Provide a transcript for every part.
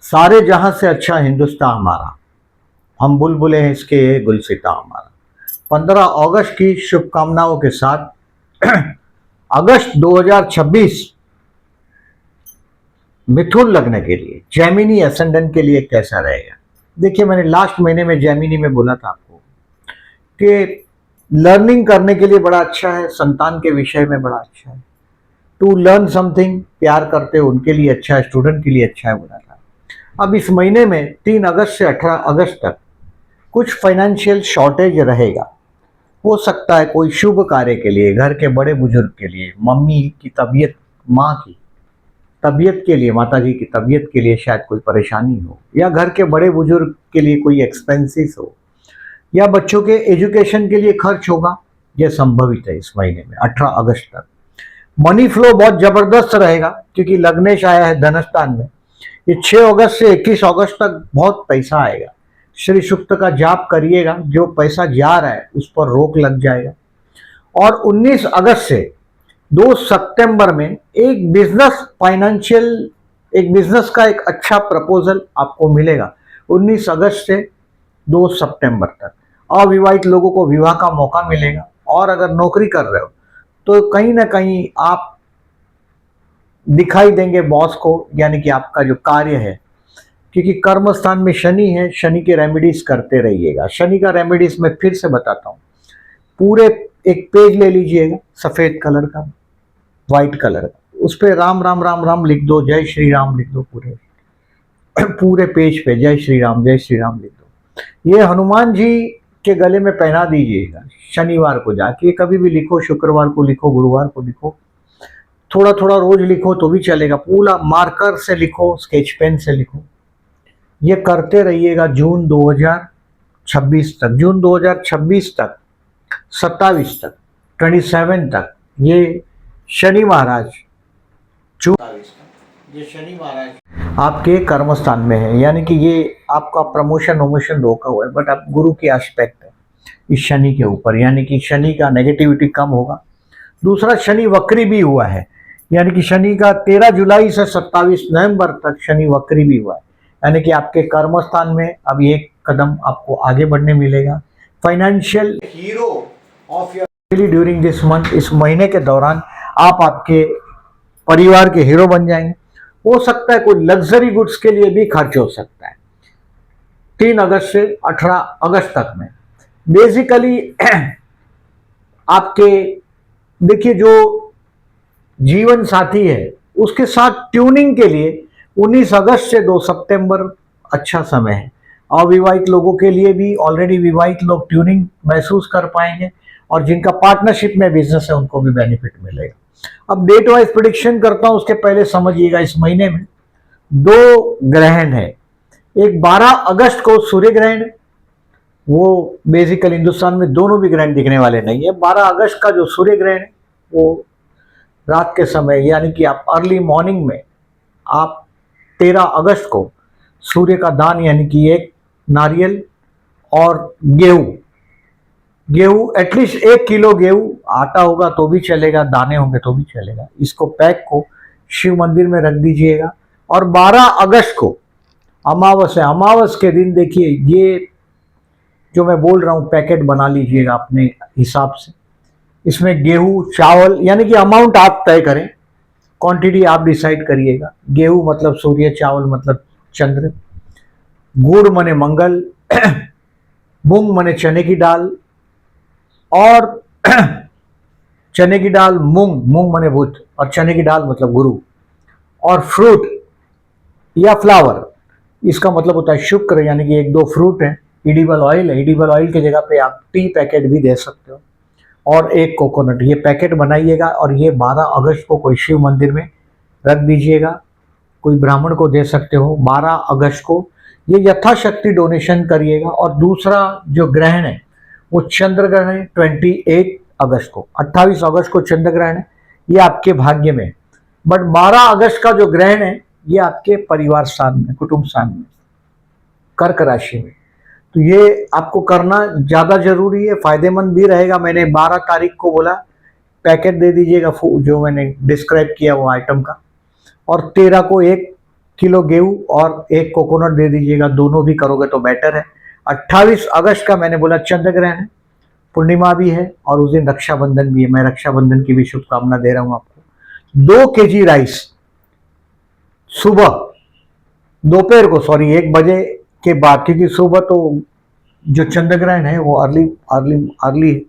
सारे जहां से अच्छा हिंदुस्तान हमारा, हम बुलबुलें हैं इसके ये गुलसिता हमारा। 15 अगस्त की शुभकामनाओं के साथ अगस्त 2026 मिथुन लग्न के लिए, जैमिनी असेंडेंट के लिए कैसा रहेगा। देखिए, मैंने लास्ट महीने में जैमिनी में बोला था आपको कि लर्निंग करने के लिए बड़ा अच्छा है, संतान के विषय में बड़ा अच्छा है, टू लर्न समथिंग, प्यार करते हो उनके लिए अच्छा है, स्टूडेंट के लिए अच्छा है बोला था। अब इस महीने में 3 अगस्त से 18 अगस्त तक कुछ फाइनेंशियल शॉर्टेज रहेगा। हो सकता है कोई शुभ कार्य के लिए, घर के बड़े बुजुर्ग के लिए, मम्मी की तबीयत, माँ की तबीयत के लिए, माता जी की तबीयत के लिए शायद कोई परेशानी हो, या घर के बड़े बुजुर्ग के लिए कोई एक्सपेंसेस हो, या बच्चों के एजुकेशन के लिए खर्च होगा। यह संभवित है इस महीने में 18 अगस्त तक। मनी फ्लो बहुत जबरदस्त रहेगा क्योंकि लग्नेश आया है धनस्थान में। ये 6 अगस्त से 21 अगस्त तक बहुत पैसा आएगा। श्री सूक्त का जाप करिएगा, जो पैसा जा रहा है उस पर रोक लग जाएगा। और 19 अगस्त से 2 सितंबर में एक बिजनेस का एक अच्छा प्रपोजल आपको मिलेगा। 19 अगस्त से 2 सितंबर तक अविवाहित लोगों को विवाह का मौका मिलेगा। और अगर नौकरी कर रहे हो तो कहीं ना कहीं आप दिखाई देंगे बॉस को, यानी कि आपका जो कार्य है, क्योंकि कर्म स्थान में शनि है। शनि के रेमेडीज करते रहिएगा। शनि का रेमेडीज मैं फिर से बताता हूँ। पूरे एक पेज ले लीजिएगा सफेद कलर का, व्हाइट कलर का, उस पर राम राम राम राम लिख दो, जय श्री राम लिख दो, पूरे पेज पे जय श्री राम लिख दो। ये हनुमान जी के गले में पहना दीजिएगा। शनिवार को जाके कभी भी लिखो, शुक्रवार को लिखो, गुरुवार को लिखो, थोड़ा थोड़ा रोज लिखो तो भी चलेगा। पूरा मार्कर से लिखो, स्केच पेन से लिखो। ये करते रहिएगा जून 2026 तक, जून 2026 तक, 27 तक, 27 तक। ये शनि महाराज ये शनि महाराज आपके कर्म स्थान में है, यानी कि ये आपका प्रमोशन वमोशन रोका हुआ है, बट आप गुरु की एस्पेक्ट है इस शनि के ऊपर, यानी कि शनि का नेगेटिविटी कम होगा। दूसरा, शनि वक्री भी हुआ है, यानी कि शनि का 13 जुलाई से 27 नवंबर तक शनि वक्री भी हुआ है, यानी कि आपके कर्म स्थान में अब एक कदम आपको आगे बढ़ने मिलेगा। Financial hero of your during this month, इस महीने के दौरान आप आपके परिवार के हीरो बन जाएंगे। हो सकता है कोई लग्जरी गुड्स के लिए भी खर्च हो सकता है 3 अगस्त से 18 अगस्त तक में। बेसिकली आपके देखिए, जो जीवन साथी है उसके साथ ट्यूनिंग के लिए 19 अगस्त से 2 सितंबर अच्छा समय है। अविवाहित लोगों के लिए भी, ऑलरेडी विवाहित लोग ट्यूनिंग महसूस कर पाएंगे, और जिनका पार्टनरशिप में बिजनेस है उनको भी बेनिफिट मिलेगा। अब डेट वाइज प्रिडिक्शन करता हूं, उसके पहले समझिएगा इस महीने में 2 ग्रहण है। एक 12 अगस्त को सूर्य ग्रहण, वो बेसिकली हिंदुस्तान में दोनों भी ग्रहण दिखने वाले नहीं है। 12 अगस्त का जो सूर्य ग्रहण है वो रात के समय, यानी कि आप अर्ली मॉर्निंग में, आप 13 अगस्त को सूर्य का दान, यानी कि एक नारियल और गेहूं एटलीस्ट 1 किलो गेहूं, आटा होगा तो भी चलेगा, दाने होंगे तो भी चलेगा, इसको पैक को शिव मंदिर में रख दीजिएगा। और 12 अगस्त को अमावस है, अमावस के दिन देखिए ये जो मैं बोल रहा हूँ पैकेट बना लीजिएगा अपने हिसाब से। इसमें गेहूं, चावल, यानी कि अमाउंट आप तय करें, क्वांटिटी आप डिसाइड करिएगा। गेहूं मतलब सूर्य, चावल मतलब चंद्र, गुड़ मने मंगल, मूंग मने चने की दाल, और चने की दाल मूंग मने बुध, और चने की दाल मतलब गुरु, और फ्रूट या फ्लावर, इसका मतलब होता है शुक्र, यानी कि 1-2 फ्रूट है। एडिबल ऑयल है, एडिबल ऑयल की जगह पे आप टी पैकेट भी दे सकते हो, और 1 कोकोनट। ये पैकेट बनाइएगा और ये 12 अगस्त को कोई शिव मंदिर में रख दीजिएगा, कोई ब्राह्मण को दे सकते हो 12 अगस्त को। ये यथाशक्ति डोनेशन करिएगा। और दूसरा जो ग्रहण है वो चंद्र ग्रहण है 28 अगस्त को, 28 अगस्त को चंद्र ग्रहण है, ये आपके भाग्य में। बट 12 अगस्त का जो ग्रहण है ये आपके परिवार स्थान में, कुटुंब स्थान में, कर्क राशि में। तो ये आपको करना ज़्यादा जरूरी है, फायदेमंद भी रहेगा। मैंने 12 तारीख को बोला पैकेट दे दीजिएगा जो मैंने डिस्क्राइब किया वो आइटम का, और 13 को एक किलो गेहूं और 1 कोकोनट दे दीजिएगा, दोनों भी करोगे तो बेटर है। 28 अगस्त का मैंने बोला चंद्र ग्रहण है, पूर्णिमा भी है और उस दिन रक्षाबंधन भी है। मैं रक्षाबंधन की भी शुभकामना दे रहा हूं आपको। 2 केजी राइस सुबह, दोपहर को, सॉरी 1 बजे के बाद, क्योंकि सुबह तो जो चंद्र ग्रहण है वो अर्ली अर्ली अर्ली है,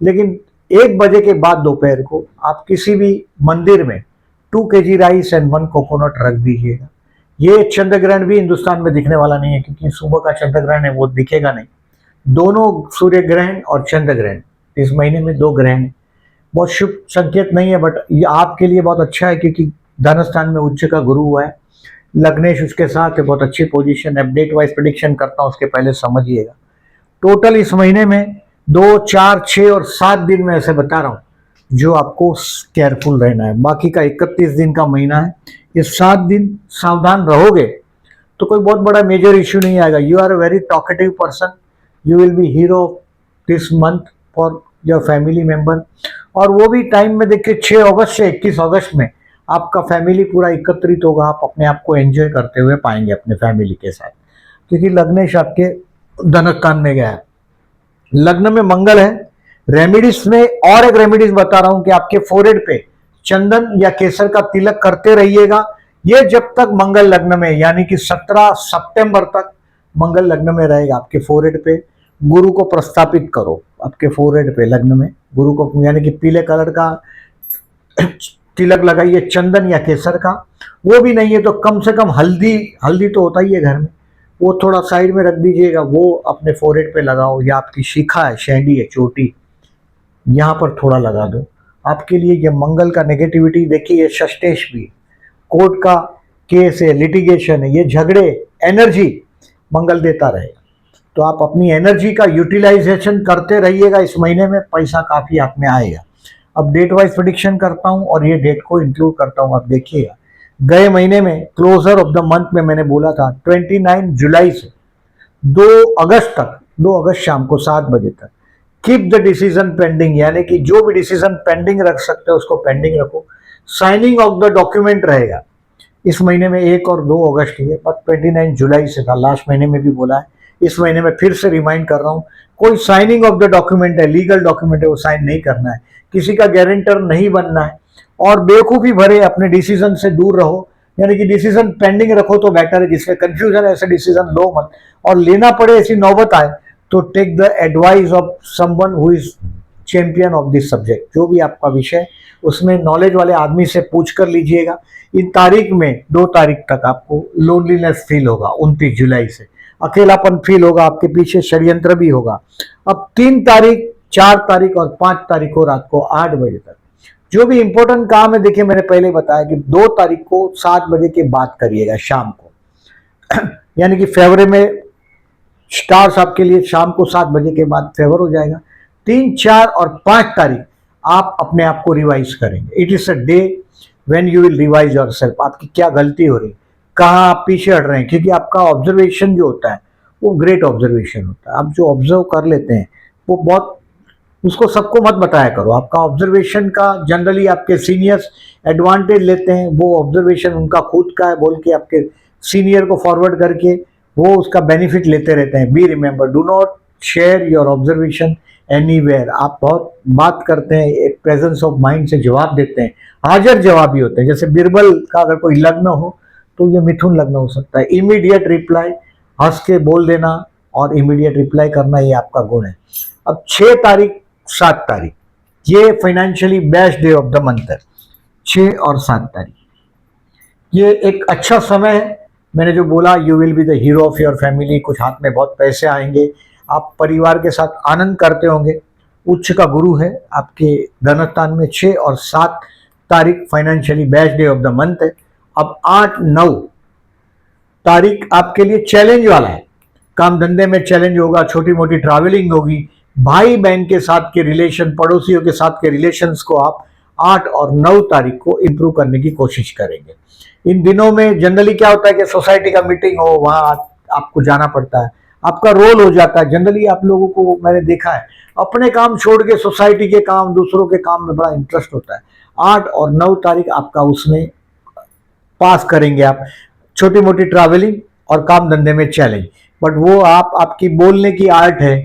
लेकिन 1 बजे के बाद दोपहर को आप किसी भी मंदिर में 2 केजी राइस एंड 1 कोकोनट रख दीजिएगा। ये चंद्र ग्रहण भी हिंदुस्तान में दिखने वाला नहीं है, क्योंकि सुबह का चंद्र ग्रहण है वो दिखेगा नहीं। दोनों सूर्य ग्रहण और चंद्र ग्रहण इस महीने में 2 ग्रहण है, बहुत शुभ संकेत नहीं है, बट ये आपके लिए बहुत अच्छा है, क्योंकि धन स्थान में उच्च का गुरु हुआ है, लग्नेश उसके साथ है, बहुत अच्छी पोजीशन। अपडेट वाइज प्रेडिक्शन करता हूँ, उसके पहले समझिएगा। टोटल इस महीने में 2, 4, 6 और 7 दिन में ऐसे बता रहा हूँ जो आपको केयरफुल रहना है। बाकी का 31 दिन का महीना है, ये 7 दिन सावधान रहोगे तो कोई बहुत बड़ा मेजर इश्यू नहीं आएगा। You are a very talkative person, you will be hero this month for your family member. और वो भी टाइम में देखिए 6 अगस्त से 21 अगस्त में आपका फैमिली पूरा एकत्रित होगा, आप अपने आप को एंजॉय करते हुए पाएंगे अपने फैमिली के साथ, क्योंकि लग्नेश आपके धनस्थान में गया है। लग्न में मंगल है। रेमेडीज में और एक रेमेडीज बता रहा हूं कि आपके फोरहेड पे चंदन या केसर का तिलक करते रहिएगा। ये जब तक मंगल लग्न में, यानी कि 17 सितंबर तक मंगल लग्न में रहेगा आपके फोरहेड पे। गुरु को प्रस्थापित करो आपके फोरहेड पे लग्न में, गुरु को, यानी कि पीले कलर का तिलक लगाइए चंदन या केसर का। वो भी नहीं है तो कम से कम हल्दी, हल्दी तो होता ही है घर में, वो थोड़ा साइड में रख दीजिएगा, वो अपने फोरहेड पे लगाओ, या आपकी शिखा है, शैंडी है, चोटी, यहाँ पर थोड़ा लगा दो। आपके लिए ये मंगल का नेगेटिविटी, देखिए ये षष्टेश भी, कोर्ट का केस है, लिटिगेशन है, ये झगड़े, एनर्जी मंगल देता रहेगा। तो आप अपनी एनर्जी का यूटिलाइजेशन करते रहिएगा। इस महीने में पैसा काफी आप में आएगा। अब डेट वाइज प्रेडिक्शन करता हूं और ये डेट को इंक्लूड करता हूं, आप देखिएगा। गए महीने में क्लोजर ऑफ द मंथ में मैंने बोला था 29 जुलाई से 2 अगस्त तक, 2 अगस्त शाम को 7 बजे तक, कीप द डिसीजन पेंडिंग, यानी कि जो भी डिसीजन पेंडिंग रख सकते हो उसको पेंडिंग रखो। साइनिंग ऑफ द डॉक्यूमेंट रहेगा इस महीने में 1 और 2 अगस्त ही है, बट 29 जुलाई से था, लास्ट महीने में भी बोला है, इस महीने में फिर से रिमाइंड कर रहा हूं। कोई साइनिंग ऑफ द डॉक्यूमेंट है, लीगल डॉक्यूमेंट है, वो साइन नहीं करना है, किसी का गारंटर नहीं बनना है, और बेवकूफ़ी भरे अपने डिसीजन से दूर रहो, यानी कि डिसीजन पेंडिंग रखो तो बेटर है। जिसमें कंफ्यूजन है ऐसे डिसीजन लो मत, और लेना पड़े ऐसी नौबत आए तो take the advice of someone who is champion of this subject. जो भी आपका विषय उसमें नॉलेज वाले आदमी से पूछ कर लीजिएगा। इन तारीख में 2 तारीख तक आपको लोनलीनेस फील होगा, 29 जुलाई से अकेलापन फील होगा, आपके पीछे षड्यंत्र भी होगा। अब 3 तारीख, 4 तारीख और 5 तारीख को रात को 8 बजे तक जो भी इंपॉर्टेंट काम है, देखिए मैंने पहले बताया कि 2 तारीख को 7 बजे के बाद करिएगा शाम को यानी कि फेवरे में स्टार्स आपके लिए शाम को 7 बजे के बाद फेवर हो जाएगा। 3, 4 और 5 तारीख आप अपने आप को रिवाइज करेंगे। It is a day when you will revise yourself, आपकी क्या गलती हो रही, कहाँ आप पीछे हट रहे हैं, क्योंकि आपका ऑब्जर्वेशन जो होता है वो ग्रेट ऑब्जर्वेशन होता है। आप जो ऑब्जर्व कर लेते हैं वो बहुत, उसको सबको मत बताया करो। आपका ऑब्जर्वेशन का जनरली आपके सीनियर्स एडवांटेज लेते हैं, वो ऑब्जर्वेशन उनका खुद का है बोल के आपके सीनियर को फॉरवर्ड करके वो उसका बेनिफिट लेते रहते हैं। Be remember, do not share your observation anywhere. आप बहुत बात करते हैं, एक प्रेजेंस ऑफ माइंड से जवाब देते हैं, हाजिर जवाबी होते हैं। जैसे बीरबल का अगर कोई लग्न हो तो ये मिथुन लग्न हो सकता है। इमीडिएट रिप्लाई, हंस के बोल देना और इमीडिएट रिप्लाई करना, ये आपका गुण है। अब 6 तारीख, 7 तारीख ये financially best day of the month है। 6 और 7 तारीख ये एक अच्छा समय है। मैंने जो बोला, you will be the hero of your family, कुछ हाथ में बहुत पैसे आएंगे, आप परिवार के साथ आनंद करते होंगे। उच्च का गुरु है आपके धनस्थान में। 6 और 7 तारीख financially best day of the month है। अब 8, 9 तारीख आपके लिए चैलेंज वाला है। काम धंधे में चैलेंज होगा, छोटी मोटी ट्रैवलिंग होगी, भाई बहन के साथ के रिलेशन, पड़ोसियों के साथ के रिलेशंस को आप 8 और 9 तारीख को इंप्रूव करने की कोशिश करेंगे। इन दिनों में जनरली क्या होता है कि सोसाइटी का मीटिंग हो, वहां आपको जाना पड़ता है, आपका रोल हो जाता है। जनरली आप लोगों को मैंने देखा है अपने काम छोड़ के सोसाइटी के काम, दूसरों के काम में बड़ा इंटरेस्ट होता है। 8 और 9 तारीख आपका उसमें पास करेंगे आप। छोटी मोटी ट्रैवलिंग और काम धंधे में चैलेंज, बट वो आपकी बोलने की आर्ट है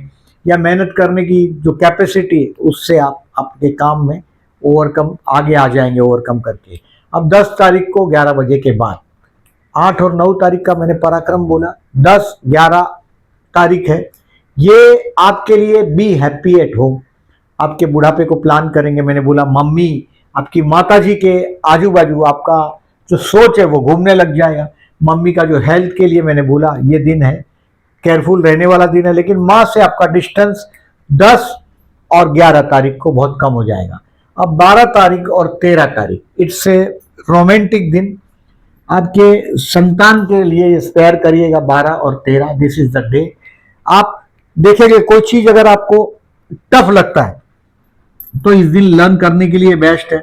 या मेहनत करने की जो कैपेसिटी है, उससे आप आपके काम में ओवरकम आगे आ जाएंगे ओवरकम करके। अब 10 तारीख को 11 बजे के बाद, 8 और 9 तारीख का मैंने पराक्रम बोला, 10 11 तारीख है, ये आपके लिए बी हैप्पी एट होम। आपके बुढ़ापे को प्लान करेंगे। मैंने बोला मम्मी, आपकी माता जी के आजू बाजू आपका जो सोच है वो घूमने लग जाएगा। मम्मी का जो हेल्थ के लिए मैंने बोला ये दिन है, केयरफुल रहने वाला दिन है, लेकिन माँ से आपका डिस्टेंस 10 और 11 तारीख को बहुत कम हो जाएगा। अब 12 तारीख और 13 तारीख इट्स ए रोमांटिक दिन, आपके संतान के लिए स्पेयर करिएगा 12 और 13, दिस इज द डे। आप देखेंगे कोई चीज अगर आपको टफ लगता है तो इस दिन लर्न करने के लिए बेस्ट है।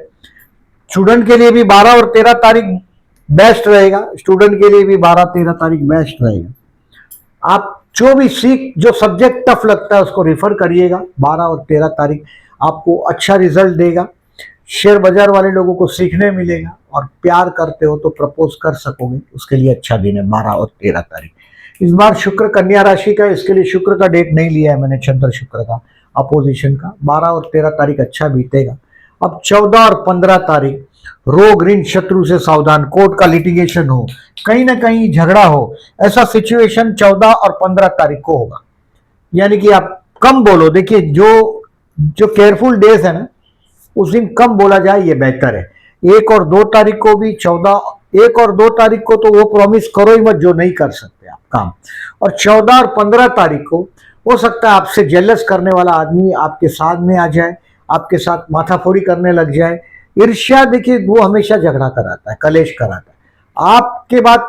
स्टूडेंट के लिए भी 12 और 13 तारीख बेस्ट रहेगा, स्टूडेंट के लिए भी 12 13 तारीख बेस्ट रहेगा। आप जो भी जो सब्जेक्ट टफ लगता है उसको रेफर करिएगा, 12 और 13 तारीख आपको अच्छा रिजल्ट देगा। शेयर बाजार वाले लोगों को सीखने मिलेगा, और प्यार करते हो तो प्रपोज कर सकोगे, उसके लिए अच्छा दिन है 12 और 13 तारीख। इस बार शुक्र कन्या राशि का, इसके लिए शुक्र का डेट नहीं लिया है मैंने, चंद्र शुक्र का अपोजिशन का। 12 और 13 तारीख अच्छा बीतेगा। अब 14 और 15 तारीख रोग ऋण शत्रु से सावधान, कोर्ट का लिटिगेशन हो, कहीं ना कहीं झगड़ा हो, ऐसा सिचुएशन 14 और 15 तारीख को होगा। यानी कि आप कम बोलो। देखिए जो केयरफुल डेज है ना, उस दिन कम बोला जाए ये बेहतर है। 1 और 2 तारीख को भी 1 और 2 तारीख को तो वो प्रॉमिस करो ही मत जो नहीं कर सकते आप काम। और 14 और 15 तारीख को हो सकता है आपसे जेलस करने वाला आदमी आपके साथ में आ जाए, आपके साथ माथाफोड़ी करने लग जाए। ईर्ष्या, देखिए वो हमेशा झगड़ा कराता है, कलेश कराता है। आपके बाद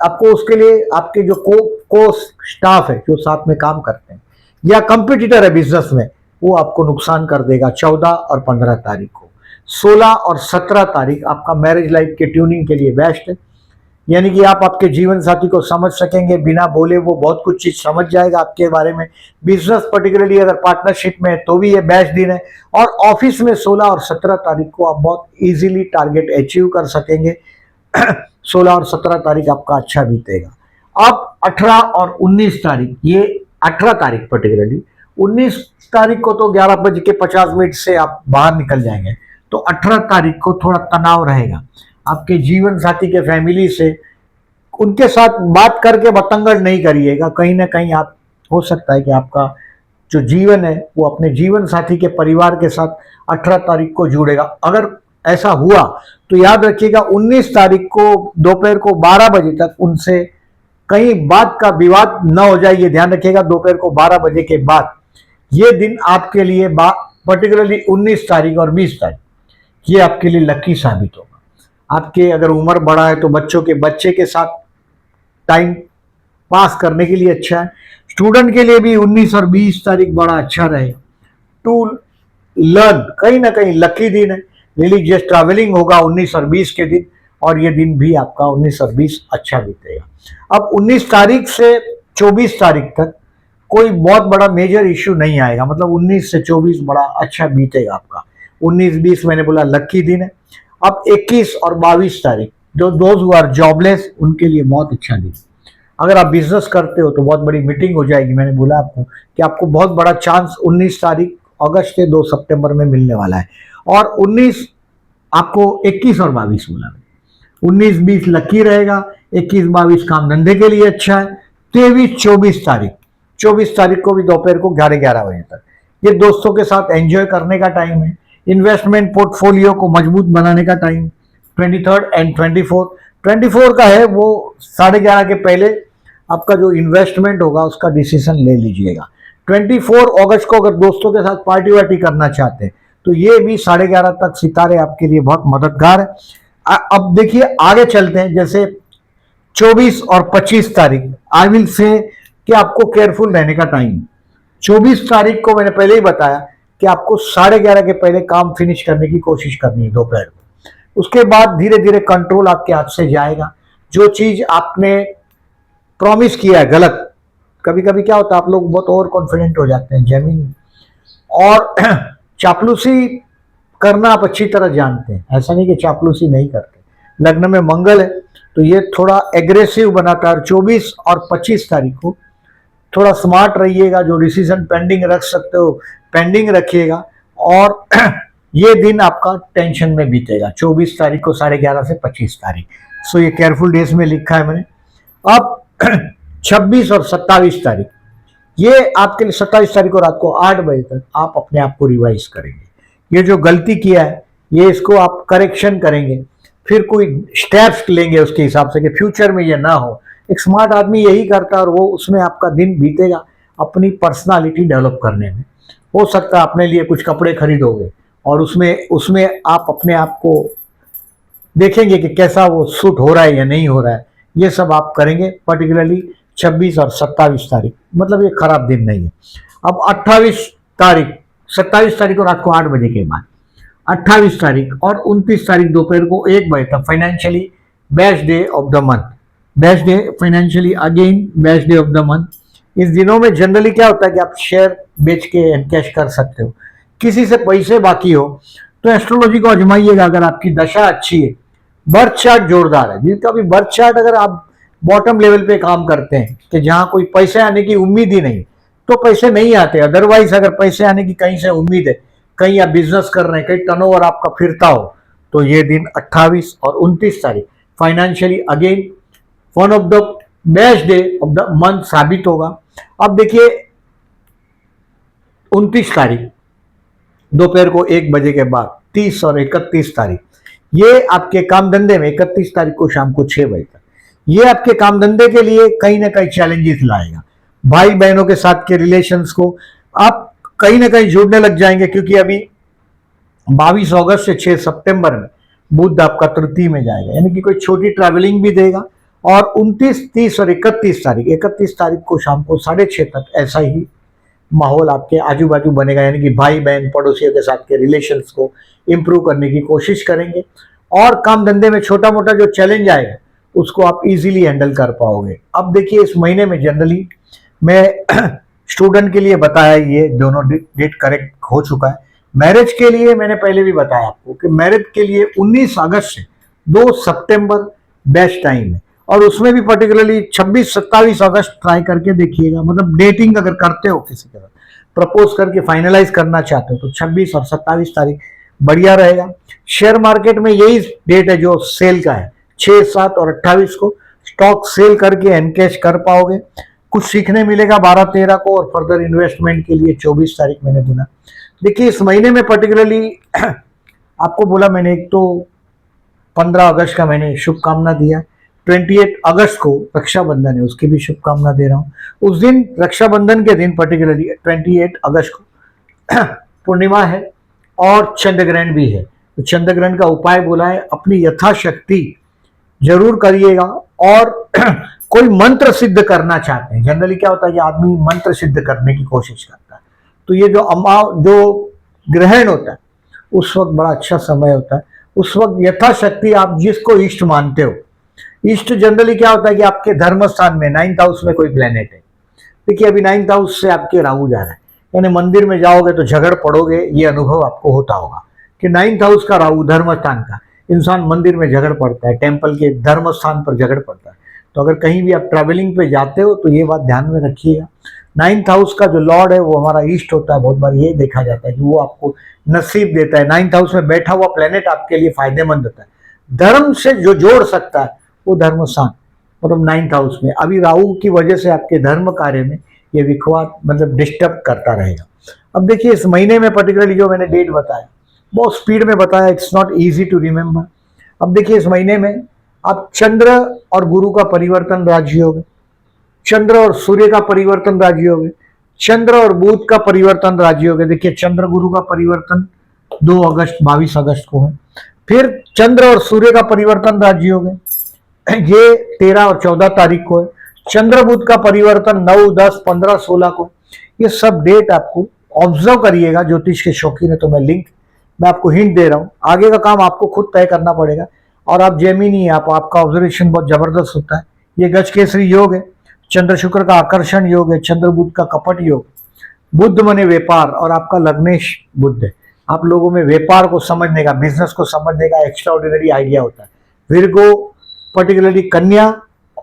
आपको उसके लिए आपके जो को स्टाफ है जो साथ में काम करते हैं या कंपटीटर है बिजनेस में, वो आपको नुकसान कर देगा 14 और 15 तारीख को। 16 और 17 तारीख आपका मैरिज लाइफ के ट्यूनिंग के लिए बेस्ट है। यानी कि आप आपके जीवन साथी को समझ सकेंगे, बिना बोले वो बहुत कुछ चीज समझ जाएगा आपके बारे में। बिजनेस पर्टिकुलरली अगर पार्टनरशिप में है तो भी ये बेस्ट दिन है। और ऑफिस में 16 और 17 तारीख को आप बहुत इजीली टारगेट अचीव कर सकेंगे। 16 और 17 तारीख आपका अच्छा बीतेगा। अब 18 और 19 तारीख, ये 18 तारीख पर्टिकुलरली, 19 तारीख को तो 11:50 से आप बाहर निकल जाएंगे, तो 18 तारीख को थोड़ा तनाव रहेगा आपके जीवन साथी के फैमिली से। उनके साथ बात करके बतंगड़ नहीं करिएगा, कहीं ना कहीं आप हो सकता है कि आपका जो जीवन है वो अपने जीवन साथी के परिवार के साथ 18 तारीख को जुड़ेगा। अगर ऐसा हुआ तो याद रखिएगा 19 तारीख को दोपहर को 12 बजे तक उनसे कहीं बात का विवाद न हो जाए, ये ध्यान रखिएगा। दोपहर को 12 बजे के बाद ये दिन आपके लिए पर्टिकुलरली 19 तारीख और 20 तारीख ये आपके लिए लकी साबित होगा। आपके अगर उम्र बड़ा है तो बच्चे के साथ टाइम पास करने के लिए अच्छा है। स्टूडेंट के लिए भी 19 और 20 तारीख बड़ा अच्छा रहेगा टू लर्न, कहीं ना कहीं लकी दिन है। रिलीजियस ट्रैवलिंग होगा 19 और 20 के दिन, और ये दिन भी आपका 19 और 20 अच्छा बीतेगा। अब 19 तारीख से 24 तारीख तक कोई बहुत बड़ा मेजर इश्यू नहीं आएगा, मतलब 19 से 24 बड़ा अच्छा बीतेगा आपका। 19-20 मैंने बोला लकी दिन है। अब 21 और 22 तारीख जो दोज हु आर जॉबलेस उनके लिए बहुत अच्छा दिन। अगर आप बिजनेस करते हो तो बहुत बड़ी मीटिंग हो जाएगी। मैंने बोला आपको कि आपको बहुत बड़ा चांस 19 तारीख अगस्त से 2 सितंबर में मिलने वाला है। और 19 आपको 21 और 22 बोला, 19-20 लकी रहेगा, 21-22 काम धंधे के लिए अच्छा है। 23-24 तारीख, 24 तारीख को भी दोपहर को 11:11 बजे तक ये दोस्तों के साथ एंजॉय करने का टाइम है। इन्वेस्टमेंट पोर्टफोलियो को मजबूत बनाने का टाइम। 23 एंड 24 का है वो 11:30 के पहले आपका जो इन्वेस्टमेंट होगा उसका डिसीजन ले लीजिएगा। 24 अगस्त को अगर दोस्तों के साथ पार्टी वार्टी करना चाहते हैं तो ये भी 11:30 तक सितारे आपके लिए बहुत मददगार है। अब देखिए आगे चलते हैं, जैसे 24 और 25 तारीख आई विल से कि आपको केयरफुल रहने का टाइम। 24 तारीख को मैंने पहले ही बताया कि आपको 11:30 के पहले काम फिनिश करने की कोशिश करनी है दोपहर को। उसके बाद धीरे धीरे कंट्रोल आपके हाथ से जाएगा। जो चीज आपने प्रॉमिस किया है गलत, कभी कभी क्या होता है आप लोग बहुत ओवर कॉन्फिडेंट हो जाते हैं जेमिनी, और चापलूसी करना आप अच्छी तरह जानते हैं, ऐसा नहीं कि चापलूसी नहीं करते। लग्न में मंगल है तो ये थोड़ा एग्रेसिव बनाता है। 24 और 25 तारीख को थोड़ा स्मार्ट रहिएगा, जो डिसीजन पेंडिंग रख सकते हो पेंडिंग रखिएगा, और ये दिन आपका टेंशन में बीतेगा 24 तारीख को 11:30 से 25 तारीख। सो ये केयरफुल डेज में लिखा है मैंने। अब 26 और 27 तारीख, ये आपके लिए 27 तारीख को रात को 8 बजे तक आप अपने आप को रिवाइज करेंगे। ये जो गलती किया है ये इसको आप करेक्शन करेंगे, फिर कोई स्टेप्स लेंगे उसके हिसाब से कि फ्यूचर में ये ना हो। एक स्मार्ट आदमी यही करता है और वो उसमें आपका दिन बीतेगा अपनी पर्सनालिटी डेवलप करने में। हो सकता है अपने लिए कुछ कपड़े खरीदोगे और उसमें आप अपने आप को देखेंगे कि कैसा वो सूट हो रहा है या नहीं हो रहा है। ये सब आप करेंगे पर्टिकुलरली 26 और 27 तारीख, मतलब ये खराब दिन नहीं है। अब 28 तारीख, 27 तारीख को रात को 8 बजे के बाद 28 तारीख और 29 तारीख दोपहर को 1 बजे तक financially best day of the month. Best day financially, again best day of the month. इस दिनों में जनरली क्या होता है कि आप शेयर बेच के एनकैश कर सकते हो। किसी से पैसे बाकी हो तो एस्ट्रोलॉजी को आजमाइएगा। अगर आपकी दशा अच्छी है, बर्थ चार्ट जोरदार है, जिसका भी बर्थ चार्ट अगर आप बॉटम लेवल पे काम करते हैं कि जहां कोई पैसे आने की उम्मीद ही नहीं, तो पैसे नहीं आते। अदरवाइज अगर पैसे आने की कहीं से उम्मीद है, कहीं आप बिजनेस कर रहे हैं, कहीं टर्नओवर आपका फिरता हो, तो ये दिन 28 और 29 तारीख financially again one of the best day of the month साबित होगा। अब देखिए 29 तारीख दोपहर को 1 बजे के बाद 30 और 31 तारीख, ये आपके काम धंधे में 31 तारीख को शाम को 6 बजे तक, ये आपके काम धंधे के लिए कहीं ना कहीं चैलेंजेस लाएगा। भाई बहनों के साथ के रिलेशंस को आप कहीं ना कहीं जुड़ने लग जाएंगे, क्योंकि अभी 22 अगस्त से 6 सितंबर में बुध आपका तृतीय में जाएगा, यानी कि कोई छोटी ट्रैवलिंग भी देगा। और 29, 30 और 31 तारीख को शाम को 6:30 तक ऐसा ही माहौल आपके आजू बाजू बनेगा, यानी कि भाई बहन पड़ोसियों के साथ के रिलेशंस को इंप्रूव करने की कोशिश करेंगे, और काम धंधे में छोटा मोटा जो चैलेंज आएगा उसको आप इजीली हैंडल कर पाओगे। अब देखिए इस महीने में जनरली मैं स्टूडेंट के लिए बताया, ये दोनों डेट करेक्ट हो चुका है। मैरिज के लिए मैंने पहले भी बताया आपको कि मैरिज के लिए 19 अगस्त से 2 सितंबर बेस्ट टाइम है, और उसमें भी पर्टिकुलरली 26-27 अगस्त ट्राई करके देखिएगा। मतलब डेटिंग अगर करते हो, किसी के साथ प्रपोज करके फाइनलाइज करना चाहते हो, तो 26 और 27 तारीख बढ़िया रहेगा। शेयर मार्केट में यही डेट है जो सेल का है, 6, 7 और 28 को स्टॉक सेल करके एनकैश कर पाओगे। कुछ सीखने मिलेगा 12, 13 को, और फर्दर इन्वेस्टमेंट के लिए 24 तारीख मैंने बोला। देखिए इस महीने में पर्टिकुलरली आपको बोला मैंने, एक तो 15 अगस्त का मैंने शुभकामना दिया, 28 अगस्त को रक्षाबंधन है, उसकी भी शुभकामना दे रहा हूँ। उस दिन रक्षाबंधन के दिन पर्टिकुलरली 28 अगस्त को पूर्णिमा है और चंद्र ग्रहण भी है। तो चंद्र ग्रहण का उपाय बोला है, अपनी यथाशक्ति जरूर करिएगा। और कोई मंत्र सिद्ध करना चाहते हैं, जनरली क्या होता है कि आदमी मंत्र सिद्ध करने की कोशिश करता है, तो ये जो ग्रहण होता है उस वक्त बड़ा अच्छा समय होता है। उस वक्त यथाशक्ति आप जिसको इष्ट मानते हो, इष्ट जनरली क्या होता है कि आपके धर्म स्थान में 9th हाउस में कोई प्लेनेट है। देखिए अभी 9th हाउस से आपके राहु जा रहा है, यानी मंदिर में जाओगे तो झगड़ पड़ोगे, ये अनुभव आपको होता होगा कि 9th हाउस का राहु धर्म स्थान का, इंसान मंदिर में झगड़ पड़ता है, टेम्पल के धर्म स्थान पर झगड़ पड़ता है। तो अगर कहीं भी आप ट्रैवलिंग पे जाते हो तो ये बात ध्यान में रखिएगा। 9th हाउस का जो लॉर्ड है वो हमारा ईस्ट होता है। बहुत बार ये देखा जाता है कि वो आपको नसीब देता है। 9th हाउस में बैठा हुआ प्लेनेट आपके लिए फायदेमंद होता है। धर्म से जो जोड़ सकता है वो धर्म स्थान, मतलब 9th हाउस में। अभी राहु की वजह से आपके धर्म कार्य में ये विखवाद मतलब डिस्टर्ब करता रहेगा। अब देखिए इस महीने में पर्टिकुलरली जो मैंने डेट बताया, बहुत स्पीड में बताया, it's not easy to remember. अब देखिए इस महीने में आप चंद्र और गुरु का परिवर्तन राजयोग है, चंद्र और सूर्य का परिवर्तन राजयोग है, चंद्र और बुध का परिवर्तन राजयोग है। देखिए चंद्र गुरु का परिवर्तन 2 अगस्त 22 अगस्त को है, फिर चंद्र और सूर्य का परिवर्तन राजयोग है, ये 13 और 14 तारीख को है। चंद्र बुध का परिवर्तन 9, 10, 15, 16 को। ये सब डेट आपको ऑब्जर्व करिएगा। ज्योतिष के शौकीन है तो मैं आपको हिंट दे रहा हूं, आगे का काम आपको खुद तय करना पड़ेगा। और आप जेमिनी, आपका ऑब्जर्वेशन बहुत जबरदस्त होता है। ये गज केसरी योग है, चंद्र शुक्र का आकर्षण योग है, चंद्र बुध का कपट योग, बुध माने व्यापार, और आपका लग्नेश बुध है। आप लोगों में व्यापार को समझने का, बिजनेस को समझने का एक्स्ट्रा ऑर्डिनरी आइडिया होता है। विर्गो पर्टिकुलरली कन्या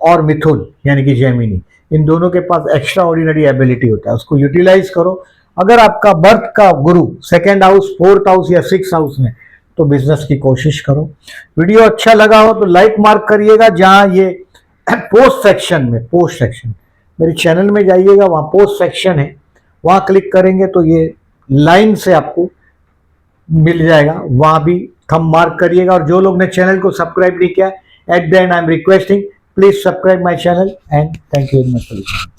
और मिथुन यानी कि जेमिनी, इन दोनों के पास एक्स्ट्रा ऑर्डिनरी एबिलिटी होता है, उसको यूटिलाइज करो। अगर आपका बर्थ का गुरु 2nd हाउस, 4th हाउस या 6th हाउस में, तो बिजनेस की कोशिश करो। वीडियो अच्छा लगा हो तो लाइक मार्क करिएगा। जहां ये पोस्ट सेक्शन में, पोस्ट सेक्शन मेरे चैनल में जाइएगा, वहां पोस्ट सेक्शन है, वहां क्लिक करेंगे तो ये लाइन से आपको मिल जाएगा, वहां भी थंब मार्क करिएगा। और जो लोग ने चैनल को सब्सक्राइब नहीं किया, at the and I am requesting, please subscribe my channel and thank you very much for listening.